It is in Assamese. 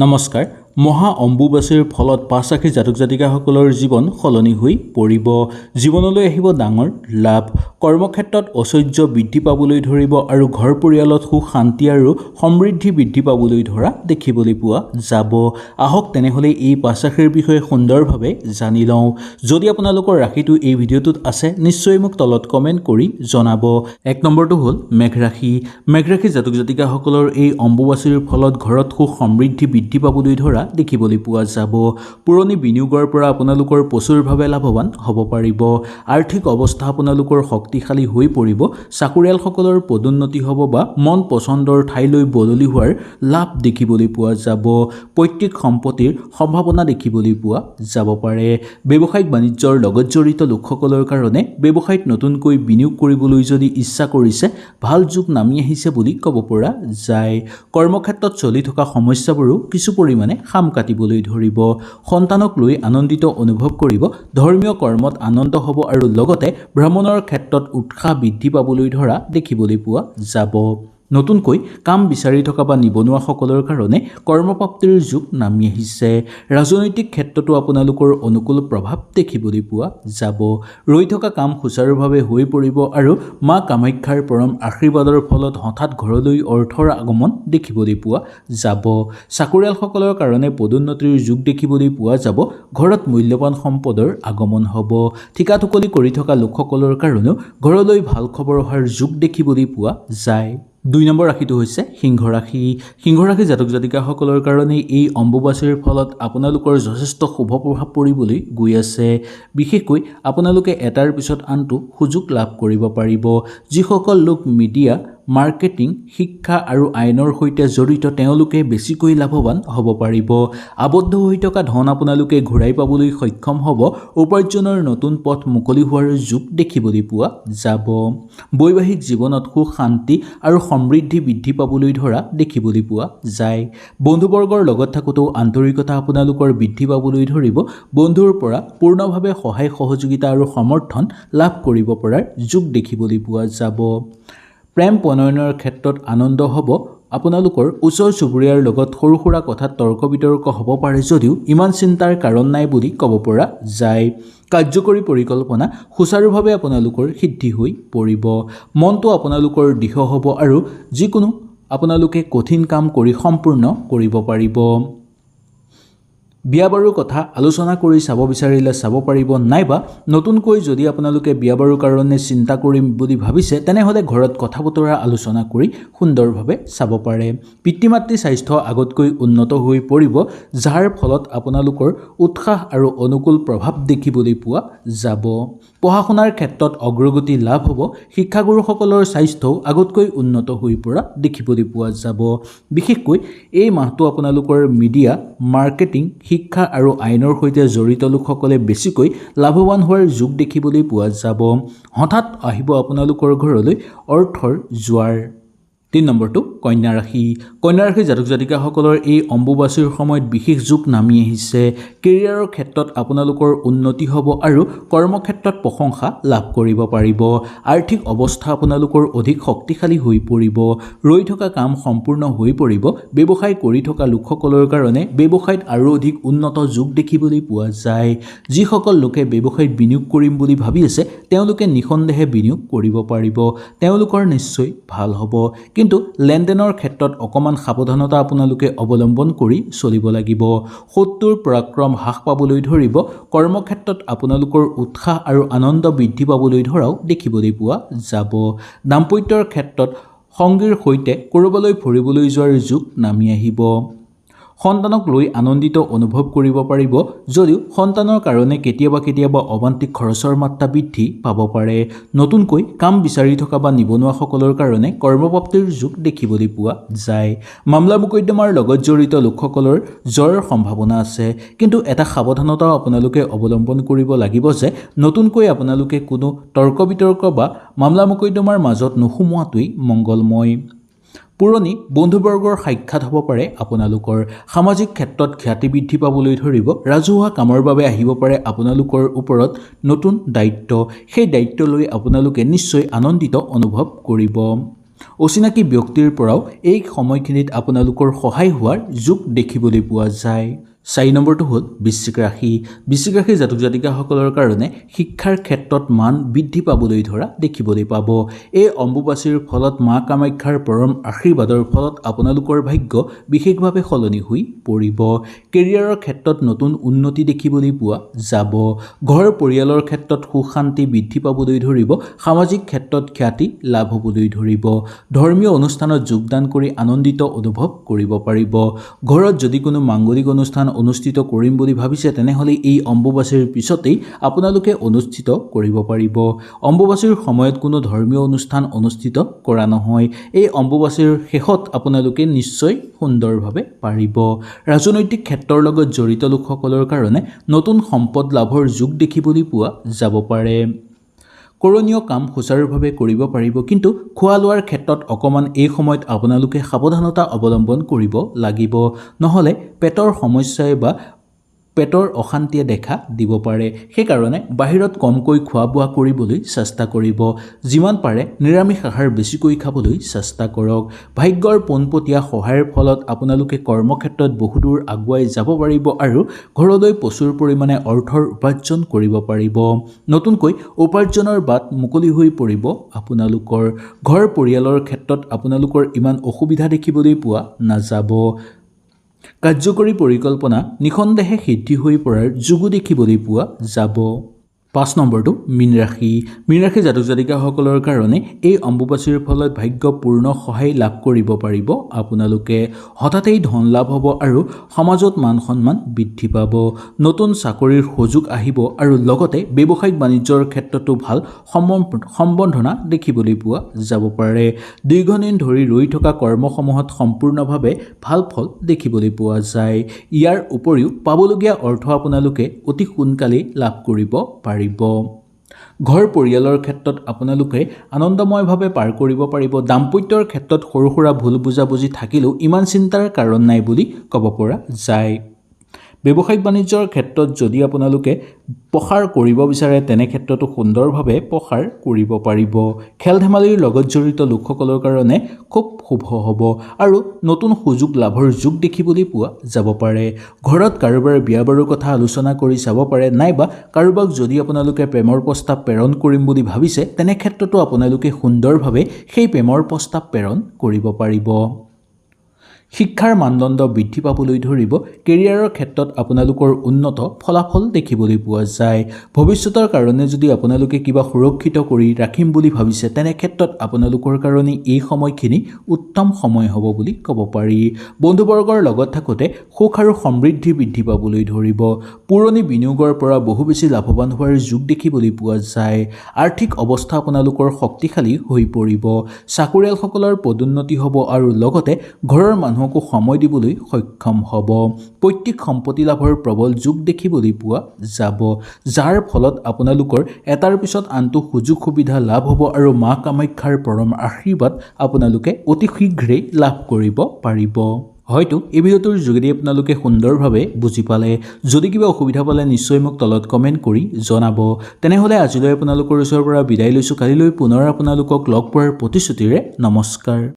নমস্কাৰ। মহা অম্বুবাচীৰ ফলত পাঁচআখী জাতক জাতিকাসকলৰ জীৱন সলনি হৈ পৰিব। জীৱনলৈ আহিব ডাঙৰ লাভ। কৰ্মক্ষেত্ৰত ঐশ্বৰ্য বৃদ্ধি পাবলৈ ধৰিব আৰু ঘৰ পৰিয়ালত সুখ শান্তি আৰু সমৃদ্ধি বৃদ্ধি পাবলৈ ধৰা দেখিবলৈ পোৱা যাব। আহক তেনেহ'লে এই পাঁচআখীৰ বিষয়ে সুন্দৰভাৱে জানি লওঁ। যদি আপোনালোকৰ ৰাশিটো এই ভিডিঅ'টোত আছে নিশ্চয় মোক তলত কমেণ্ট কৰি জনাব। ১ নম্বৰটো হ'ল মেঘ ৰাশি। মেঘ ৰাশি জাতক জাতিকাসকলৰ এই অম্বুবাচীৰ ফলত ঘৰত সুখ সমৃদ্ধি বৃদ্ধি পাবলৈ ধৰা দেখিবলৈ পোৱা যাব। পুৰণি বিনিয়োগৰ পৰা আপোনালোকৰ প্ৰচুৰভাৱে লাভৱান হ'ব পাৰিব। আৰ্থিক অৱস্থা আপোনালোকৰ শক্তিশালী হৈ পৰিব। চাকৰিয়ালসকলৰ পদোন্নতি হ'ব বা মন পচন্দৰ ঠাইলৈ বদলি হোৱাৰ লাভ দেখিবলৈ পোৱা যাব। পৈতৃক সম্পত্তিৰ সম্ভাৱনা দেখিবলৈ পোৱা যাব পাৰে। ব্যৱসায়িক বাণিজ্যৰ লগত জড়িত লোকসকলৰ কাৰণে ব্যৱসায়ত নতুনকৈ বিনিয়োগ কৰিবলৈ যদি ইচ্ছা কৰিছে ভাল যুগ নামি আহিছে বুলি ক'ব পৰা যায়। কৰ্মক্ষেত্ৰত চলি থকা সমস্যাবোৰো কিছু পৰিমাণে খাম কাটিবলৈ ধৰিব। সন্তানক লৈ আনন্দিত অনুভৱ কৰিব। ধৰ্মীয় কৰ্মত আনন্দ হ'ব আৰু লগতে ভ্ৰমণৰ ক্ষেত্ৰত উৎসাহ বৃদ্ধি পাবলৈ ধৰা দেখিবলৈ পোৱা যাব। নতুনকৈ কাম বিচাৰি থকা বা নিবনুৱাসকলৰ কাৰণে কৰ্মপ্ৰাপ্তিৰ যুগ নামি আহিছে। ৰাজনৈতিক ক্ষেত্ৰতো আপোনালোকৰ অনুকূল প্ৰভাৱ দেখিবলৈ পোৱা যাব। ৰৈ থকা কাম সুচাৰুভাৱে হৈ পৰিব আৰু মা কামাখ্যাৰ পৰম আশীৰ্বাদৰ ফলত হঠাৎ ঘৰলৈ অৰ্থৰ আগমন দেখিবলৈ পোৱা যাব। চাকৰিয়ালসকলৰ কাৰণে পদোন্নতিৰ যুগ দেখিবলৈ পোৱা যাব। ঘৰত মূল্যৱান সম্পদৰ আগমন হ'ব। ঠিকা ঠুকলি কৰি থকা লোকসকলৰ কাৰণেও ঘৰলৈ ভাল খবৰ অহাৰ যুগ দেখিবলৈ পোৱা যায়। ২ নম্বৰ ৰাশিটো হৈছে সিংহ ৰাশি। সিংহ ৰাশি জাতক জাতিকাসকলৰ কাৰণে এই অম্বুবাচীৰ ফলত আপোনালোকৰ যথেষ্ট শুভ প্ৰভাৱ পৰিবলৈ গৈ আছে। বিশেষকৈ আপোনালোকে এটাৰ পিছত আনটো সুযোগ লাভ কৰিব পাৰিব। যিসকল লোক মিডিয়া মাৰ্কেটিং শিক্ষা আৰু আইনৰ সৈতে জড়িত তেওঁলোকে বেছিকৈ লাভৱান হ'ব পাৰিব। আবদ্ধ হৈ থকা ধন আপোনালোকে ঘূৰাই পাবলৈ সক্ষম হ'ব। উপাৰ্জনৰ নতুন পথ মুকলি হোৱাৰ যুগ দেখিবলৈ পোৱা যাব। বৈবাহিক জীৱনত সুখ শান্তি আৰু সমৃদ্ধি বৃদ্ধি পাবলৈ ধৰা দেখিবলৈ পোৱা যায়। বন্ধুবৰ্গৰ লগত থাকোঁতেও আন্তৰিকতা আপোনালোকৰ বৃদ্ধি পাবলৈ ধৰিব। বন্ধুৰ পৰা পূৰ্ণভাৱে সহায় সহযোগিতা আৰু সমৰ্থন লাভ কৰিব পৰাৰ যুগ দেখিবলৈ পোৱা যাব। প্ৰেম প্ৰণয়নৰ ক্ষেত্ৰত আনন্দ হ'ব। আপোনালোকৰ ওচৰ চুবুৰীয়াৰ লগত সৰু সুৰা কথাত তৰ্ক বিতৰ্ক হ'ব পাৰে যদিও ইমান চিন্তাৰ কাৰণ নাই বুলি ক'ব পৰা যায়। কাৰ্যকৰী পৰিকল্পনা সুচাৰুভাৱে আপোনালোকৰ সিদ্ধি হৈ পৰিব। মনটো আপোনালোকৰ দৃঢ় হ'ব আৰু যিকোনো আপোনালোকে কঠিন কাম কৰি সম্পূৰ্ণ কৰিব পাৰিব। বিয়া বাৰুৰ কথা আলোচনা কৰি চাব বিচাৰিলে চাব পাৰিব, নাইবা নতুনকৈ যদি আপোনালোকে বিয়া বাৰুৰ কাৰণে চিন্তা কৰিম বুলি ভাবিছে তেনেহ'লে ঘৰত কথা বতৰা আলোচনা কৰি সুন্দৰভাৱে চাব পাৰে। পিতৃ মাতৃ স্বাস্থ্য আগতকৈ উন্নত হৈ পৰিব, যাৰ ফলত আপোনালোকৰ উৎসাহ আৰু অনুকূল প্ৰভাৱ দেখিবলৈ পোৱা যাব। পঢ়া শুনাৰ ক্ষেত্ৰত অগ্ৰগতি লাভ হ'ব। শিক্ষাগুৰুসকলৰ স্বাস্থ্যও আগতকৈ উন্নত হৈ পৰা দেখিবলৈ পোৱা যাব। বিশেষকৈ এই মাহটো আপোনালোকৰ মিডিয়া মাৰ্কেটিং শিক্ষা আৰু আইনৰ সৈতে জড়িত লোকসকলে বেছিকৈ লাভৱান হোৱাৰ যুগ দেখিবলৈ পোৱা যাব। হঠাৎ আহিব আপোনালোকৰ ঘৰলৈ অৰ্থৰ জোৱাৰ। ৩ নম্বৰটো কন্যা ৰাশি। কন্যা ৰাশি জাতক জাতিকাসকলৰ এই অম্বুবাচীৰ সময়ত বিশেষ যুগ নামি আহিছে। কেৰিয়াৰৰ ক্ষেত্ৰত আপোনালোকৰ উন্নতি হ'ব আৰু কৰ্মক্ষেত্ৰত প্ৰশংসা লাভ কৰিব পাৰিব। আৰ্থিক অৱস্থা আপোনালোকৰ অধিক শক্তিশালী হৈ পৰিব। ৰৈ থকা কাম সম্পূৰ্ণ হৈ পৰিব। ব্যৱসায় কৰি থকা লোকসকলৰ কাৰণে ব্যৱসায়ত আৰু অধিক উন্নত যুগ দেখিবলৈ পোৱা যায়। যিসকল লোকে ব্যৱসায়ত বিনিয়োগ কৰিম বুলি ভাবি আছে তেওঁলোকে নিঃসন্দেহে বিনিয়োগ কৰিব পাৰিব। তেওঁলোকৰ নিশ্চয় ভাল হ'ব। কিন্তু লেনদেনৰ ক্ষেত্ৰত অকণমান সাৱধানতা আপোনালোকে অৱলম্বন কৰি চলিব লাগিব। শত্ৰুৰ পৰাক্ৰম হ্ৰাস পাবলৈ ধৰিব। কৰ্মক্ষেত্ৰত আপোনালোকৰ উৎসাহ আৰু আনন্দ বৃদ্ধি পাবলৈ ধৰাও দেখিবলৈ পোৱা যাব। দাম্পত্যৰ ক্ষেত্ৰত সংগীৰ সৈতে ক'ৰবালৈ ফুৰিবলৈ যোৱাৰ যুগ নামি আহিব। সন্তানক লৈ আনন্দিত অনুভৱ কৰিব পাৰিব যদিও সন্তানৰ কাৰণে কেতিয়াবা অবান্তিক খৰচৰ মাত্ৰা বৃদ্ধি পাব পাৰে। নতুনকৈ কাম বিচাৰি থকা বা নিবনুৱাসকলৰ কাৰণে কৰ্মপ্ৰাপ্তিৰ যুগ দেখিবলৈ পোৱা যায়। মামলা মোকদ্দমাৰ লগত জড়িত লোকসকলৰ জয়ৰ সম্ভাৱনা আছে। কিন্তু এটা সাৱধানতাও আপোনালোকে অৱলম্বন কৰিব লাগিব যে নতুনকৈ আপোনালোকে কোনো তৰ্ক বিতৰ্ক বা মামলা মোকদ্দমাৰ মাজত নোসোমোৱাটোৱেই মংগলময়। পুৰণি বন্ধুবৰ্গৰ সাক্ষাৎ হ'ব পাৰে আপোনালোকৰ। সামাজিক ক্ষেত্ৰত খ্যাতি বৃদ্ধি পাবলৈ ধৰিব। ৰাজহুৱা কামৰ বাবে আহিব পাৰে আপোনালোকৰ ওপৰত নতুন দায়িত্ব। সেই দায়িত্ব লৈ আপোনালোকে নিশ্চয় আনন্দিত অনুভৱ কৰিব। অচিনাকি ব্যক্তিৰ পৰাও এই সময়খিনিত আপোনালোকৰ সহায় হোৱাৰ যোগ দেখিবলৈ পোৱা যায়। 4 নম্বৰটো হ'ল বৃশ্চিক ৰাশি। বৃশ্চিক ৰাশিৰ জাতক জাতিকাসকলৰ কাৰণে শিক্ষাৰ ক্ষেত্ৰত মান বৃদ্ধি পাবলৈ ধৰা দেখিবলৈ পাব। এই অম্বুবাচীৰ ফলত মা কামাখ্যাৰ পৰম আশীৰ্বাদৰ ফলত আপোনালোকৰ ভাগ্য বিশেষভাৱে সলনি হৈ পৰিব। কেৰিয়াৰৰ ক্ষেত্ৰত নতুন উন্নতি দেখিবলৈ পোৱা যাব। ঘৰ পৰিয়ালৰ ক্ষেত্ৰত সুখ শান্তি বৃদ্ধি পাবলৈ ধৰিব। সামাজিক ক্ষেত্ৰত খ্যাতি লাভ হ'বলৈ ধৰিব। ধৰ্মীয় অনুষ্ঠানত যোগদান কৰি আনন্দিত অনুভৱ কৰিব পাৰিব। ঘৰত যদি কোনো মাংগলিক অনুষ্ঠান অনুষ্ঠিত কৰিম বুলি ভাবিছে তেনেহ'লে এই অম্বুবাচীৰ পিছতেই আপোনালোকে অনুষ্ঠিত কৰিব পাৰিব। অম্বুবাচীৰ সময়ত কোনো ধৰ্মীয় অনুষ্ঠান অনুষ্ঠিত কৰা নহয়। এই অম্বুবাচীৰ শেষত আপোনালোকে নিশ্চয় সুন্দৰভাৱে পাৰিব। ৰাজনৈতিক ক্ষেত্ৰৰ লগত জড়িত লোকসকলৰ কাৰণে নতুন সম্পদ লাভৰ যোগ দেখিবলৈ পোৱা যাব পাৰে। কৰণীয় কাম সুচাৰুভাৱে কৰিব পাৰিব, কিন্তু খোৱা লোৱাৰ ক্ষেত্ৰত অকণমান এই সময়ত আপোনালোকে সাৱধানতা অৱলম্বন কৰিব লাগিব, নহ'লে পেটৰ সমস্যাই বা পেটৰ অশান্তিয়ে দেখা দিব পাৰে। সেইকাৰণে বাহিৰত কমকৈ খোৱা বোৱা কৰিবলৈ চেষ্টা কৰিব। যিমান পাৰে নিৰামিষ আহাৰ বেছিকৈ খাবলৈ চেষ্টা কৰক। ভাগ্যৰ পোনপটীয়া সহায়ৰ ফলত আপোনালোকে কৰ্মক্ষেত্ৰত বহুদূৰ আগুৱাই যাব পাৰিব আৰু ঘৰলৈ প্ৰচুৰ পৰিমাণে অৰ্থৰ উপাৰ্জন কৰিব পাৰিব। নতুনকৈ উপাৰ্জনৰ বাট মুকলি হৈ পৰিব আপোনালোকৰ। ঘৰ পৰিয়ালৰ ক্ষেত্ৰত আপোনালোকৰ ইমান অসুবিধা দেখিবলৈ পোৱা নাযাব। কাৰ্যকৰী পৰিকল্পনা নিঃসন্দেহে সিদ্ধি হৈ পৰাৰ যোগো দেখিবলৈ পোৱা যাব। 5 নম্বৰটো মীন ৰাশি। মীন ৰাশি জাতক জাতিকাসকলৰ কাৰণে এই অম্বুবাচীৰ ফলত ভাগ্যপূৰ্ণ সহায় লাভ কৰিব পাৰিব আপোনালোকে। হঠাতেই ধন লাভ হ'ব আৰু সমাজত মান সন্মান বৃদ্ধি পাব। নতুন চাকৰিৰ সুযোগ আহিব আৰু লগতে ব্যৱসায়িক বাণিজ্যৰ ক্ষেত্ৰতো ভাল সম্বৰ্ধনা দেখিবলৈ পোৱা যাব পাৰে। দীৰ্ঘদিন ধৰি ৰৈ থকা কৰ্মসমূহত সম্পূৰ্ণভাৱে ভাল ফল দেখিবলৈ পোৱা যায়। ইয়াৰ উপৰিও পাবলগীয়া অৰ্থ আপোনালোকে অতি সোনকালেই লাভ কৰিব পাৰিব। ঘৰ পৰিয়ালৰ ক্ষেত্ৰত আপোনালোকে আনন্দময়ভাৱে পাৰ কৰিব পাৰিব। দাম্পত্যৰ ক্ষেত্ৰত সৰু সুৰা ভুল বুজাবুজি থাকিলেও ইমান চিন্তাৰ কাৰণ নাই বুলি ক'ব পৰা যায়। ব্যৱসায়িক বাণিজ্যৰ ক্ষেত্ৰত যদি আপোনালোকে প্ৰসাৰ কৰিব বিচাৰে তেনে ক্ষেত্ৰতো সুন্দৰভাৱে প্ৰসাৰ কৰিব পাৰিব। খেল ধেমালিৰ লগত জড়িত লোকসকলৰ কাৰণে খুব শুভ হ'ব আৰু নতুন সুযোগ লাভৰ যোগ দেখিবলৈ পোৱা যাব পাৰে। ঘৰত কাৰোবাৰ বিয়া বাৰুৰ কথা আলোচনা কৰি চাব পাৰে, নাইবা কাৰোবাক যদি আপোনালোকে প্ৰেমৰ প্ৰস্তাৱ প্ৰেৰণ কৰিম বুলি ভাবিছে তেনে ক্ষেত্ৰতো আপোনালোকে সুন্দৰভাৱে সেই প্ৰেমৰ প্ৰস্তাৱ প্ৰেৰণ কৰিব পাৰিব। শিক্ষাৰ মানদণ্ড বৃদ্ধি পাবলৈ ধৰিব। কেৰিয়াৰৰ ক্ষেত্ৰত আপোনালোকৰ উন্নত ফলাফল দেখিবলৈ পোৱা যায়। ভৱিষ্যতৰ কাৰণে যদি আপোনালোকে কিবা সুৰক্ষিত কৰি ৰাখিম বুলি ভাবিছে তেনে ক্ষেত্ৰত আপোনালোকৰ কাৰণে এই সময়খিনি উত্তম সময় হ'ব বুলি ক'ব পাৰি। বন্ধুবৰ্গৰ লগত থাকোঁতে সুখ আৰু সমৃদ্ধি বৃদ্ধি পাবলৈ ধৰিব। পুৰণি বিনিয়োগৰ পৰা বহু বেছি লাভৱান হোৱাৰ যোগ দেখিবলৈ পোৱা যায়। আৰ্থিক অৱস্থা আপোনালোকৰ শক্তিশালী হৈ পৰিব। চাকৰিয়ালসকলৰ পদোন্নতি হ'ব আৰু লগতে ঘৰৰ মানুহকো সময় দিবলৈ সক্ষম হ'ব। পৈতৃক সম্পত্তি লাভৰ প্ৰবল যোগ দেখিবলৈ পোৱা যাব, যাৰ ফলত আপোনালোকৰ এটাৰ পিছত আনটো সুযোগ সুবিধা লাভ হ'ব আৰু মা কামাখ্যাৰ পৰম আশীৰ্বাদ আপোনালোকে অতি শীঘ্ৰেই লাভ কৰিব পাৰিব। হয়তো এই ভিডিঅ'টোৰ যোগেদি আপোনালোকে সুন্দৰভাৱে বুজি পালে। যদি কিবা অসুবিধা পালে নিশ্চয় মোক তলত কমেণ্ট কৰি জনাব। তেনেহ'লে আজিলৈ আপোনালোকৰ ওচৰৰ পৰা বিদায় লৈছোঁ। কালিলৈ পুনৰ আপোনালোকক লগ পোৱাৰ প্ৰতিশ্ৰুতিৰে নমস্কাৰ।